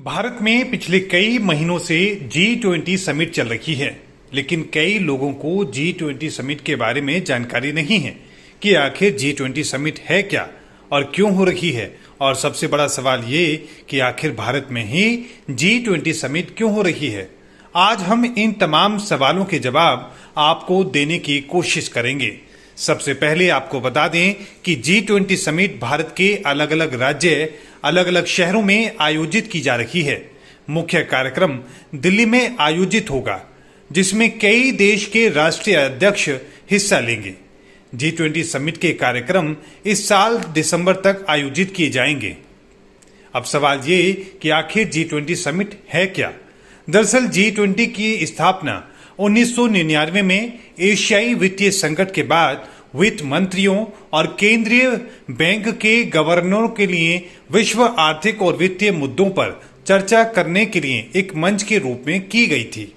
भारत में पिछले कई महीनों से G20 समिट चल रही है, लेकिन कई लोगों को G20 समिट के बारे में जानकारी नहीं है कि आखिर G20 समिट है क्या और क्यों हो रही है। और सबसे बड़ा सवाल ये कि आखिर भारत में ही G20 समिट क्यों हो रही है। आज हम इन तमाम सवालों के जवाब आपको देने की कोशिश करेंगे। सबसे पहले आपको बता दें कि G20 समिट भारत के अलग अलग राज्य, अलग अलग शहरों में आयोजित की जा रही है। मुख्य कार्यक्रम दिल्ली में आयोजित होगा, जिसमें कई देश के राष्ट्रीय अध्यक्ष हिस्सा लेंगे। G20 समिट के कार्यक्रम इस साल दिसंबर तक आयोजित किए जाएंगे। अब सवाल ये कि आखिर G20 समिट है क्या। दरअसल G20 की स्थापना 1999 में एशियाई वित्तीय संकट के बाद वित्त मंत्रियों और केंद्रीय बैंक के गवर्नरों के लिए विश्व आर्थिक और वित्तीय मुद्दों पर चर्चा करने के लिए एक मंच के रूप में की गई थी।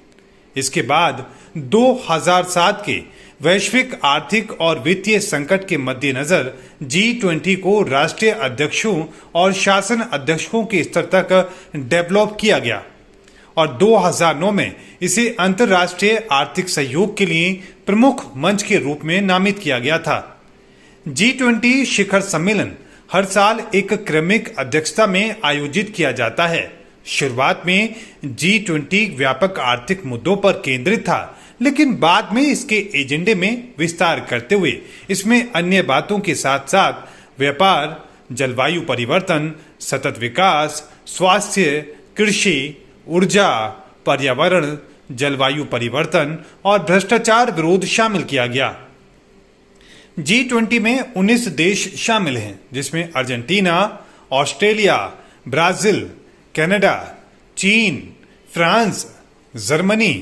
इसके बाद 2007 के वैश्विक आर्थिक और वित्तीय संकट के मद्देनजर G20 को राष्ट्रीय अध्यक्षों और शासन अध्यक्षों के स्तर तक डेवलप किया गया और 2009 में इसे अंतर्राष्ट्रीय आर्थिक सहयोग के लिए प्रमुख मंच के रूप में नामित किया गया था। G20 शिखर सम्मेलन हर साल एक क्रमिक अध्यक्षता में आयोजित किया जाता है। शुरुआत में G20 व्यापक आर्थिक मुद्दों पर केंद्रित था, लेकिन बाद में इसके एजेंडे में विस्तार करते हुए इसमें अन्य बातों के साथ साथ व्यापार, जलवायु परिवर्तन, सतत विकास, स्वास्थ्य, कृषि, ऊर्जा, पर्यावरण, जलवायु परिवर्तन और भ्रष्टाचार विरोध शामिल किया गया। G20 में 19 देश शामिल हैं, जिसमें अर्जेंटीना, ऑस्ट्रेलिया, ब्राजील, कनाडा, चीन, France, Germany,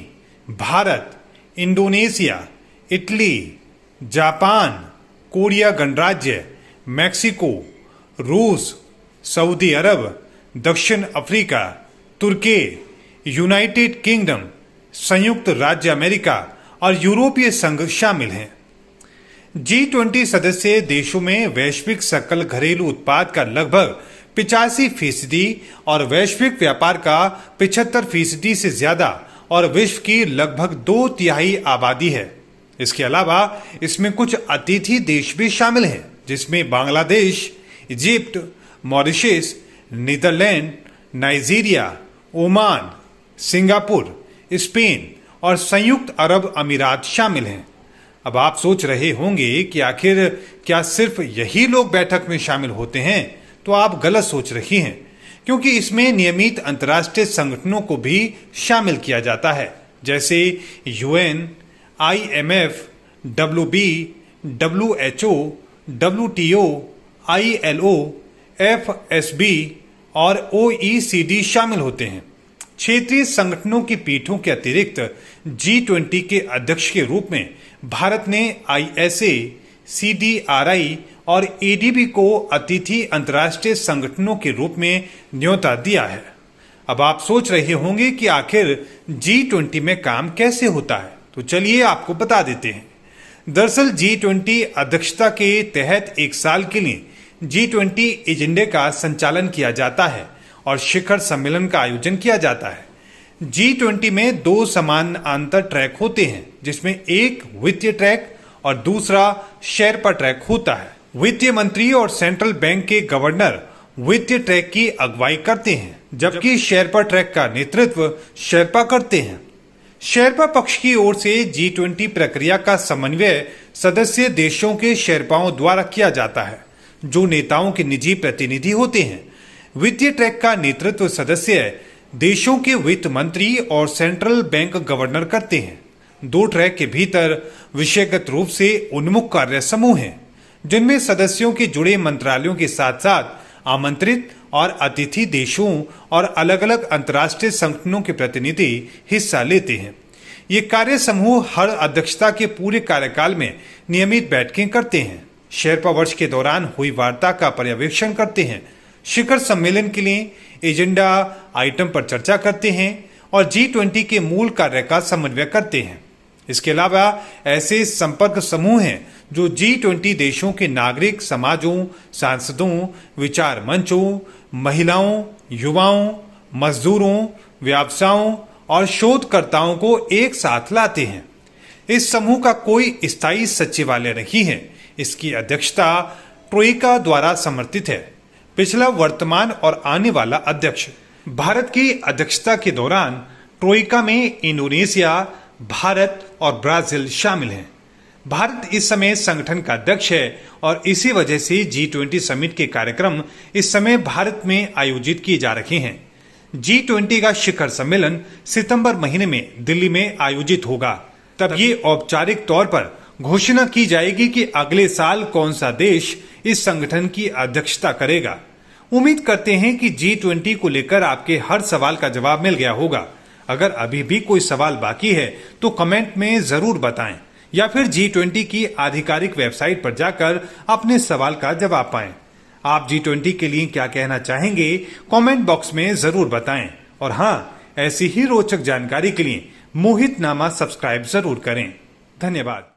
Bharat, Indonesia, Italy, Japan, Korea गणराज्य, मैक्सिको, रूस, सऊदी अरब, दक्षिण अफ्रीका, तुर्की, यूनाइटेड किंगडम, संयुक्त राज्य अमेरिका और यूरोपीय संघ शामिल हैं। G20 सदस्य देशों में वैश्विक सकल घरेलू उत्पाद का लगभग 85% और वैश्विक व्यापार का 75% से ज्यादा और विश्व की लगभग 2/3 आबादी है। इसके अलावा इसमें कुछ अतिथि देश भी शामिल हैं, जिसमें Bangladesh, Egypt, Mauritius, Netherlands, Nigeria, Oman, Singapore, Spain और संयुक्त अरब अमीरात शामिल हैं। अब आप सोच रहे होंगे कि आखिर क्या सिर्फ यही लोग बैठक में शामिल होते हैं, तो आप गलत सोच रही हैं, क्योंकि इसमें नियमित अंतर्राष्ट्रीय संगठनों को भी शामिल किया जाता है, जैसे UN, IMF, WB, WHO, WTO, ILO, FSB और OECD शामिल होते हैं। क्षेत्रीय संगठनों की पीठों के अतिरिक्त G20 के अध्यक्ष के रूप में भारत ने ISA, CDRI और ADB को अतिथि अंतर्राष्ट्रीय संगठनों के रूप में न्योता दिया है। अब आप सोच रहे होंगे कि आखिर G20 में काम कैसे होता है, तो चलिए आपको बता देते हैं। दरअसल G20 अध्यक्षता के तहत एक साल के लिए G20 एजेंडे का संचालन किया जाता है और शिखर सम्मेलन का आयोजन किया जाता है। G20 में 2 समानांतर ट्रैक होते हैं, जिसमें एक वित्तीय ट्रैक और दूसरा शेरपा ट्रैक होता है। वित्तीय मंत्री और सेंट्रल बैंक के गवर्नर वित्तीय ट्रैक की अगुवाई करते हैं, जबकि शेरपा ट्रैक का नेतृत्व शेरपा करते हैं। शेरपा पक्ष की ओर से G20 प्रक्रिया का समन्वय सदस्य देशों के शेरपाओं द्वारा किया जाता है, जो नेताओं के निजी प्रतिनिधि होते हैं। वित्तीय ट्रैक का नेतृत्व सदस्य देशों के वित्त मंत्री और सेंट्रल बैंक गवर्नर करते हैं। 2 ट्रैक के भीतर विषयगत रूप से उन्मुख कार्य समूह हैं, जिनमें सदस्यों के जुड़े मंत्रालयों के साथ साथ आमंत्रित और अतिथि देशों और अलग अलग अंतर्राष्ट्रीय संगठनों के प्रतिनिधि हिस्सा लेते हैं। ये कार्य समूह हर अध्यक्षता के पूरे कार्यकाल में नियमित बैठकें करते हैं, शेरपा वर्ष के दौरान हुई वार्ता का पर्यवेक्षण करते हैं, शिखर सम्मेलन के लिए एजेंडा आइटम पर चर्चा करते हैं और G20 के मूल कार्य का समन्वय करते हैं। इसके अलावा ऐसे संपर्क समूह हैं जो G20 देशों के नागरिक समाजों, सांसदों, विचार मंचों, महिलाओं, युवाओं, मजदूरों, व्यवसायों और शोधकर्ताओं को एक साथ लाते हैं। इस समूह का कोई स्थायी सचिवालय नहीं है। इसकी अध्यक्षता ट्रोइका द्वारा समर्थित है। पिछला, वर्तमान और आने वाला अध्यक्ष। भारत की अध्यक्षता के दौरान ट्रोइका में इंडोनेशिया, भारत और ब्राजील शामिल हैं। भारत इस समय संगठन का अध्यक्ष है और इसी वजह से G20 समिट के कार्यक्रम इस समय भारत में आयोजित किए जा रहे हैं। G20 का शिखर सम्मेलन सितंबर महीने में दिल्ली में आयोजित होगा। तब ये औपचारिक तौर पर घोषणा की जाएगी कि अगले साल कौन सा देश इस संगठन की अध्यक्षता करेगा। उम्मीद करते हैं कि G20 को लेकर आपके हर सवाल का जवाब मिल गया होगा। अगर अभी भी कोई सवाल बाकी है तो कमेंट में जरूर बताएं या फिर G20 की आधिकारिक वेबसाइट पर जाकर अपने सवाल का जवाब पाएं। आप G20 के लिए क्या कहना चाहेंगे कमेंट बॉक्स में जरूर बताएं। और हाँ, ऐसी ही रोचक जानकारी के लिए मोहितनामा सब्सक्राइब जरूर करें। धन्यवाद।